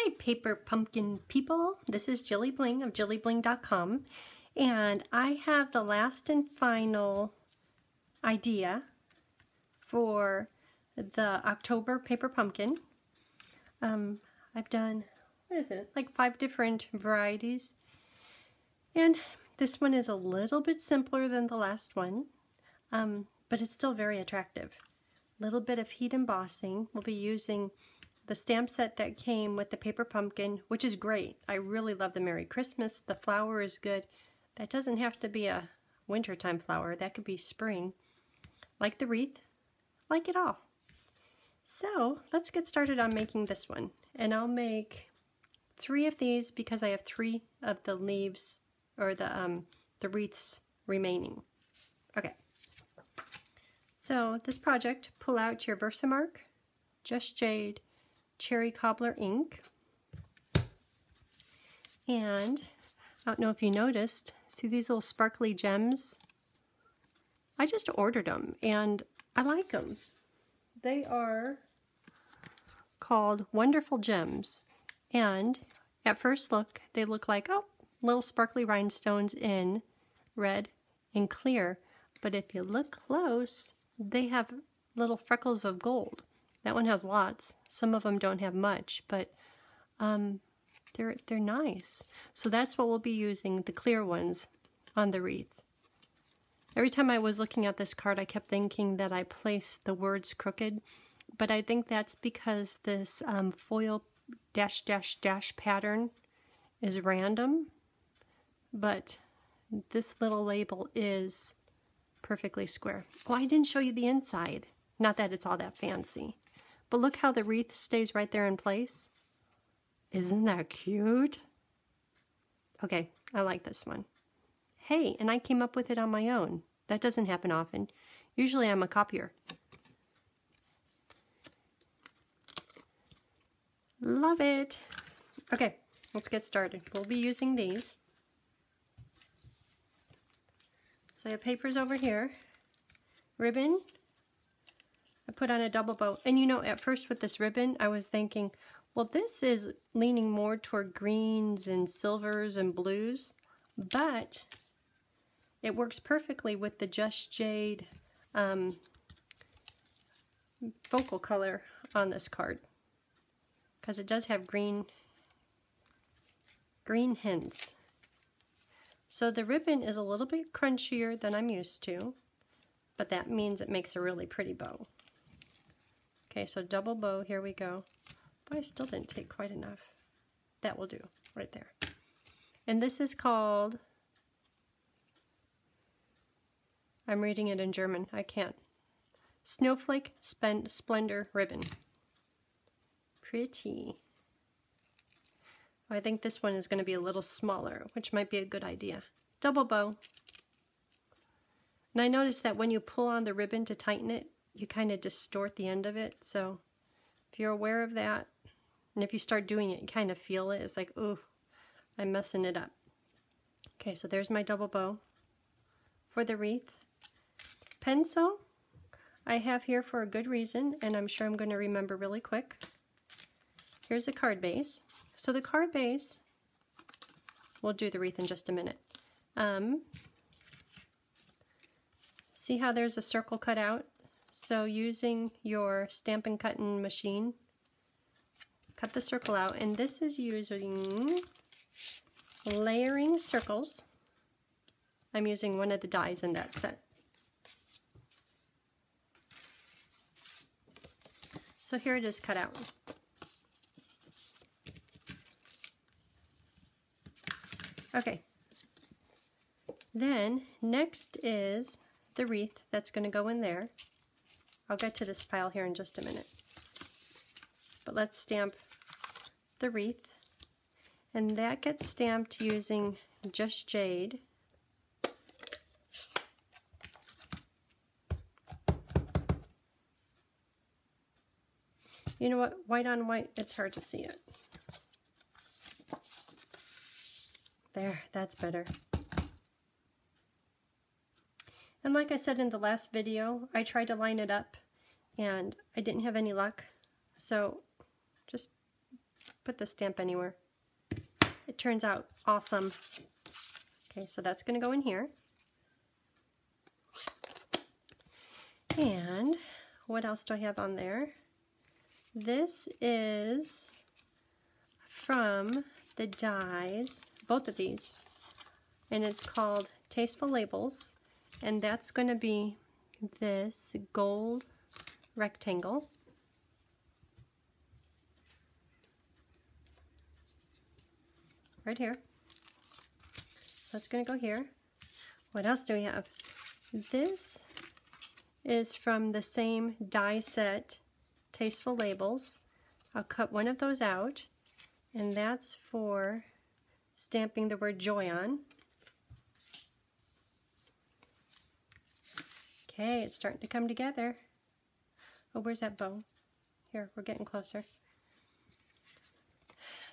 Hi paper pumpkin people, this is JilliBling of JilliBling.com, and I have the last and final idea for the October paper pumpkin. I've done, like 5 different varieties, and this one is a little bit simpler than the last one, but it's still very attractive. A little bit of heat embossing. We'll be using the stamp set that came with the paper pumpkin, which is great. I really love the Merry Christmas. The flower is good. That doesn't have to be a wintertime flower. That could be spring. Like the wreath, like it all. So let's get started on making this one. And I'll make 3 of these because I have 3 of the leaves or the wreaths remaining. Okay. So this project, pull out your Versamark, Just Jade, Cherry Cobbler ink, and I don't know if you noticed, see these little sparkly gems? I just ordered them and I like them. They are called Wonderful Gems, and at first look they look like, oh, little sparkly rhinestones in red and clear, but if you look close they have little freckles of gold. That one has lots. Some of them don't have much, but they're nice. So that's what we'll be using, the clear ones on the wreath. Every time I was looking at this card, I kept thinking that I placed the words crooked, but I think that's because this foil dash dash dash pattern is random, but this little label is perfectly square. Oh, I didn't show you the inside. Not that it's all that fancy. But look how the wreath stays right there in place. Isn't that cute? Okay, I like this one. Hey, and I came up with it on my own. That doesn't happen often. Usually I'm a copier. Love it. Okay, let's get started. We'll be using these. So I have papers over here. Ribbon. I put on a double bow, and you know, at first with this ribbon I was thinking, well, this is leaning more toward greens and silvers and blues, but it works perfectly with the Just Jade focal color on this card, because it does have green hints. So the ribbon is a little bit crunchier than I'm used to, but that means it makes a really pretty bow. Okay, so double bow, here we go. But I still didn't take quite enough. That will do, right there. And this is called, I'm reading it in German, I can't. Snowflake Splendor Ribbon. Pretty. I think this one is going to be a little smaller, which might be a good idea. Double bow. And I noticed that when you pull on the ribbon to tighten it, you kind of distort the end of it. So if you're aware of that, and if you start doing it, you kind of feel it. It's like, ooh, I'm messing it up. Okay, so there's my double bow for the wreath. Pencil, I have here for a good reason, and I'm sure I'm going to remember really quick. Here's the card base. So the card base, we'll do the wreath in just a minute. See how there's a circle cut out? So using your Stampin' Cuttin' machine, cut the circle out, and this is using layering circles. I'm using one of the dies in that set. So here it is cut out. Okay, then next is the wreath that's going to go in there. I'll get to this file here in just a minute. But let's stamp the wreath, and that gets stamped using Just Jade. You know what? White on white, it's hard to see it. There, that's better. And like I said in the last video, I tried to line it up and I didn't have any luck. So just put the stamp anywhere. It turns out awesome. Okay, so that's going to go in here. And what else do I have on there? This is from the dies, both of these, and it's called Tasteful Labels, and that's going to be this gold rectangle. Right here. So it's going to go here. What else do we have? This is from the same die set, Tasteful Labels. I'll cut one of those out, and that's for stamping the word joy on. Okay, it's starting to come together. Oh, where's that bow? Here, we're getting closer.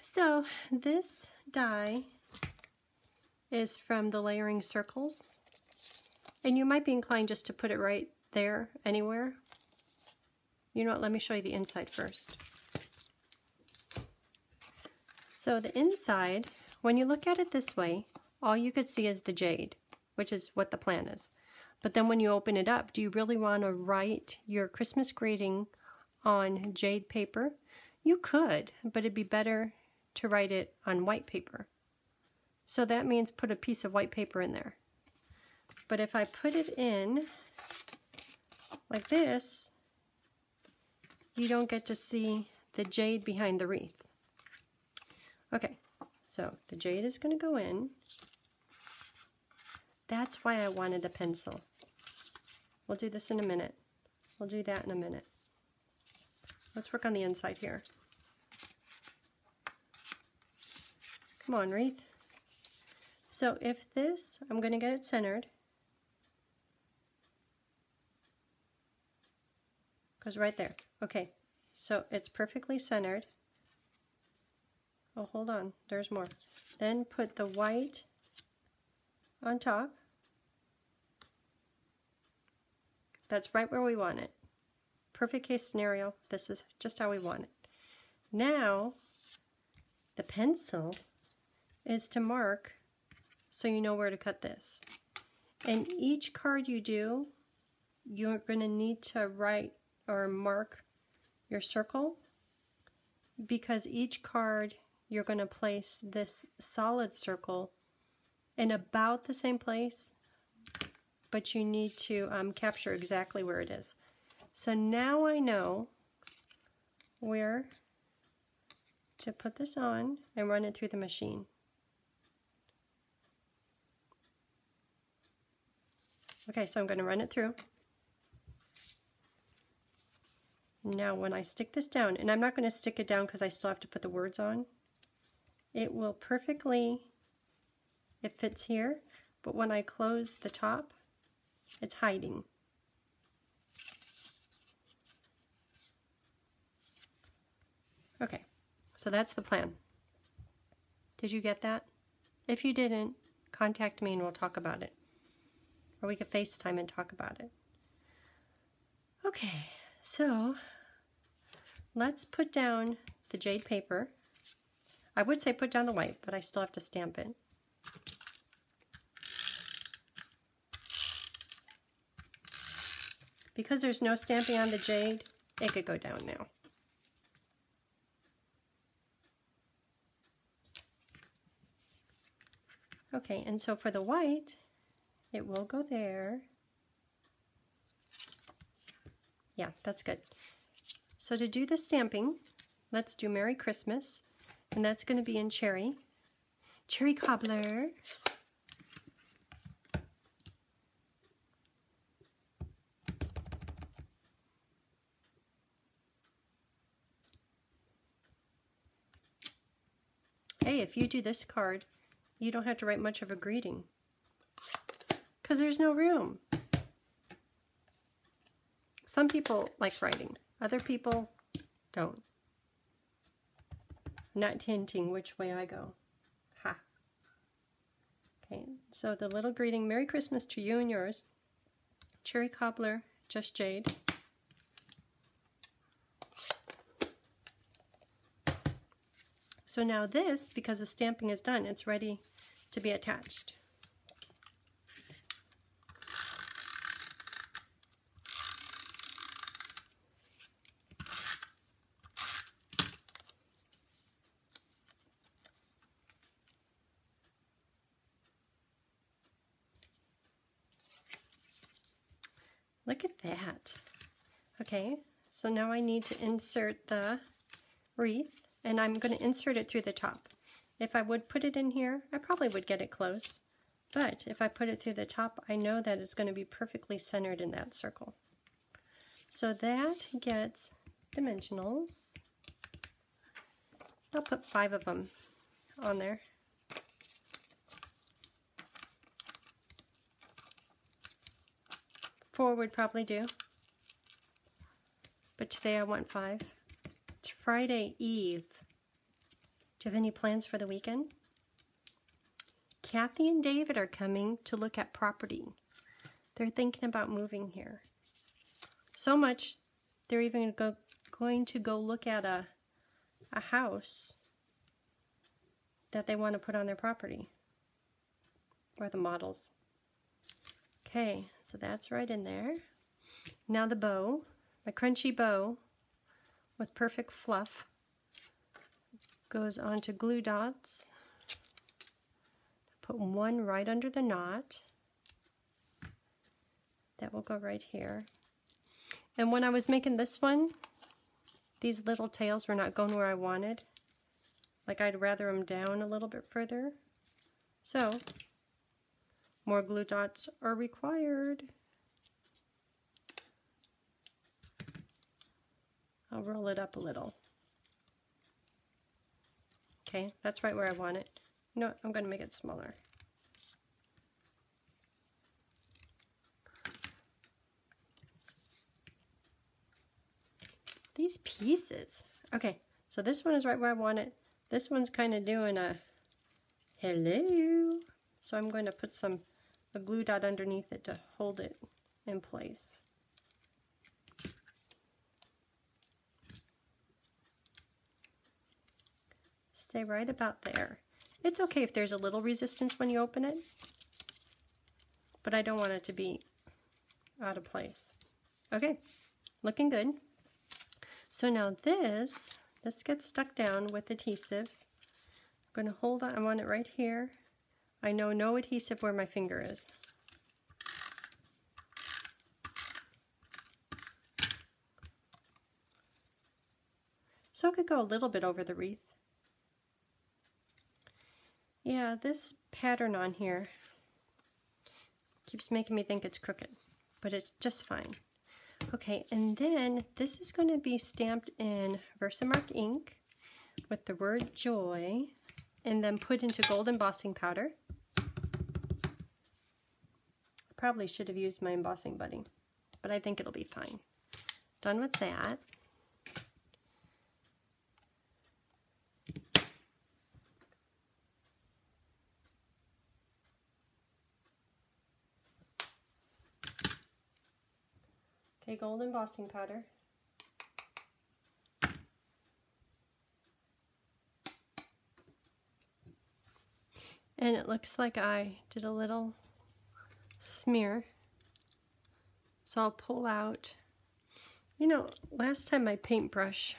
So this die is from the Layering Circles, and you might be inclined just to put it right there anywhere. You know what, let me show you the inside first. So the inside, when you look at it this way, all you could see is the jade, which is what the plan is. But then when you open it up, do you really want to write your Christmas greeting on jade paper? You could, but it'd be better to write it on white paper. So that means put a piece of white paper in there. But if I put it in like this, you don't get to see the jade behind the wreath. Okay, so the jade is going to go in. That's why I wanted a pencil. We'll do this in a minute. We'll do that in a minute. Let's work on the inside here. Come on, Wreath. So if this, I'm going to get it centered. Goes right there. Okay, so it's perfectly centered. Oh, hold on, there's more. Then put the white on top. That's right where we want it. Perfect case scenario, this is just how we want it. Now, the pencil is to mark so you know where to cut this. And each card you do, you're going to need to write or mark your circle, because each card you're going to place this solid circle in about the same place, but you need to capture exactly where it is. So now I know where to put this on and run it through the machine. Okay, so I'm going to run it through. Now when I stick this down, and I'm not going to stick it down because I still have to put the words on, it will perfectly, it fits here, but when I close the top, it's hiding. Okay, so that's the plan. Did you get that? If you didn't, contact me and we'll talk about it. Or we could FaceTime and talk about it. Okay, so let's put down the jade paper. I would say put down the white, but I still have to stamp it. Because there's no stamping on the jade, it could go down now. Okay, and so for the white, it will go there. Yeah, that's good. So to do the stamping, let's do Merry Christmas, and that's going to be in cherry. Cherry cobbler. Hey, if you do this card, you don't have to write much of a greeting, because there's no room. Some people like writing, other people don't. I'm not hinting which way I go. Ha. Okay, so the little greeting, Merry Christmas to you and yours. Cherry cobbler, just jade. So now this, because the stamping is done, it's ready to be attached. Look at that. Okay, so now I need to insert the wreath, and I'm going to insert it through the top. If I would put it in here, I probably would get it close, but if I put it through the top, I know that it's going to be perfectly centered in that circle. So that gets dimensionals. I'll put 5 of them on there. Four would probably do, but today I want 5. It's Friday Eve. Do you have any plans for the weekend? Kathy and David are coming to look at property. They're thinking about moving here. So much, they're even going to go look at a house that they want to put on their property, or the models. Okay, so that's right in there. Now the bow, my crunchy bow with perfect fluff, goes onto glue dots. Put one right under the knot. That will go right here. And when I was making this one, these little tails were not going where I wanted. Like, I'd rather them down a little bit further. So more glue dots are required. I'll roll it up a little. Okay, that's right where I want it. You know what? I'm going to make it smaller. These pieces. Okay, so this one is right where I want it. This one's kind of doing a hello. So I'm going to put a glue dot underneath it to hold it in place. Stay right about there. It's okay if there's a little resistance when you open it, but I don't want it to be out of place. Okay, looking good. So now this gets stuck down with adhesive. I'm going to hold on, I want it right here. I know no adhesive where my finger is. So it could go a little bit over the wreath. Yeah, this pattern on here keeps making me think it's crooked, but it's just fine. Okay, and then this is going to be stamped in Versamark ink with the word joy, and then put into gold embossing powder. Probably should have used my embossing buddy, but I think it'll be fine. Done with that. Okay, gold embossing powder. And it looks like I did a little smear. So I'll pull out, you know, last time my paintbrush,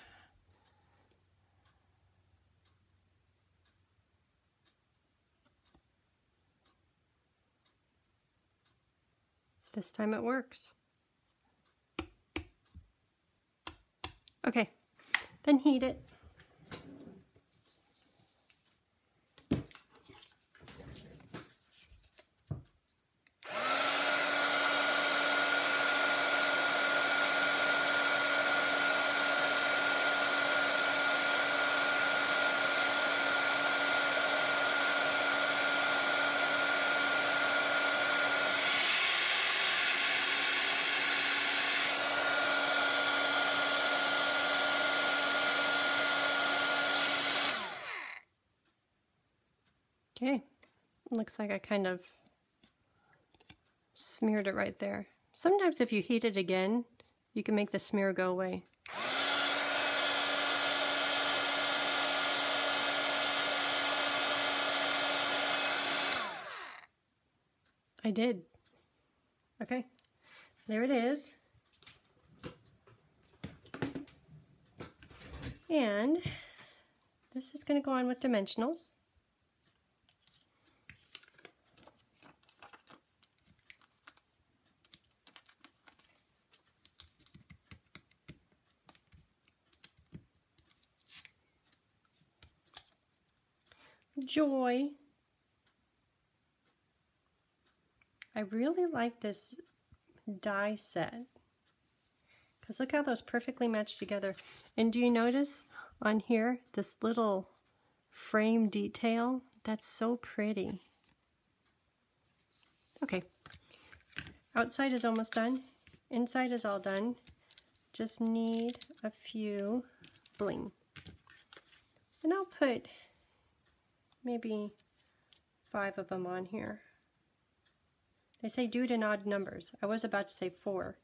this time it works. Okay, then heat it. Okay, looks like I kind of smeared it right there. Sometimes if you heat it again, you can make the smear go away. I did. Okay, there it is. And this is going to go on with dimensionals. Joy. I really like this die set because look how those perfectly match together. And do you notice on here this little frame detail? That's so pretty. Okay, outside is almost done. Inside is all done. Just need a few bling. And I'll put maybe 5 of them on here. They say do it in odd numbers. I was about to say 4.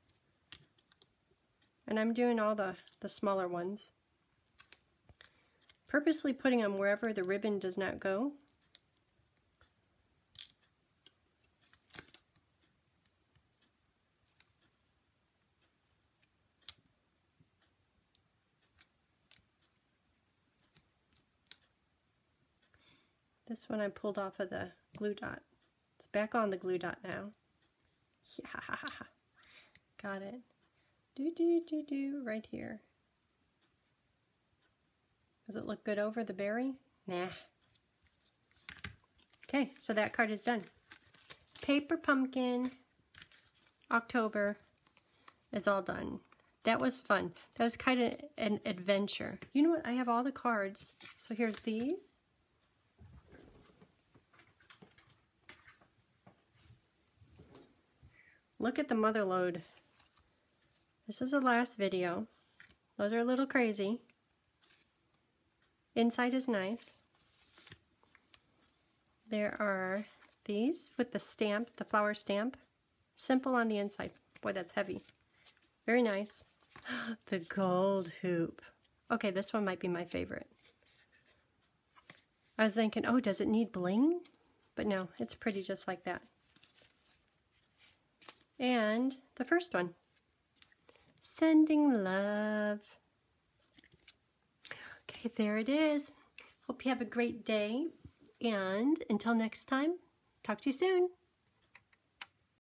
And I'm doing all the smaller ones. Purposely putting them wherever the ribbon does not go. This one I pulled off of the glue dot. It's back on the glue dot now. Yeah, got it. Do right here. Does it look good over the berry? Nah. Okay, so that card is done. Paper Pumpkin October is all done. That was fun. That was kind of an adventure. You know what? I have all the cards. So here's these. Look at the mother lode. This is the last video. Those are a little crazy. Inside is nice. There are these with the stamp, the flower stamp. Simple on the inside. Boy, that's heavy. Very nice. The gold hoop. Okay, this one might be my favorite. I was thinking, oh, does it need bling? But no, it's pretty just like that. And the first one, sending love. Okay, there it is. Hope you have a great day. And until next time, talk to you soon.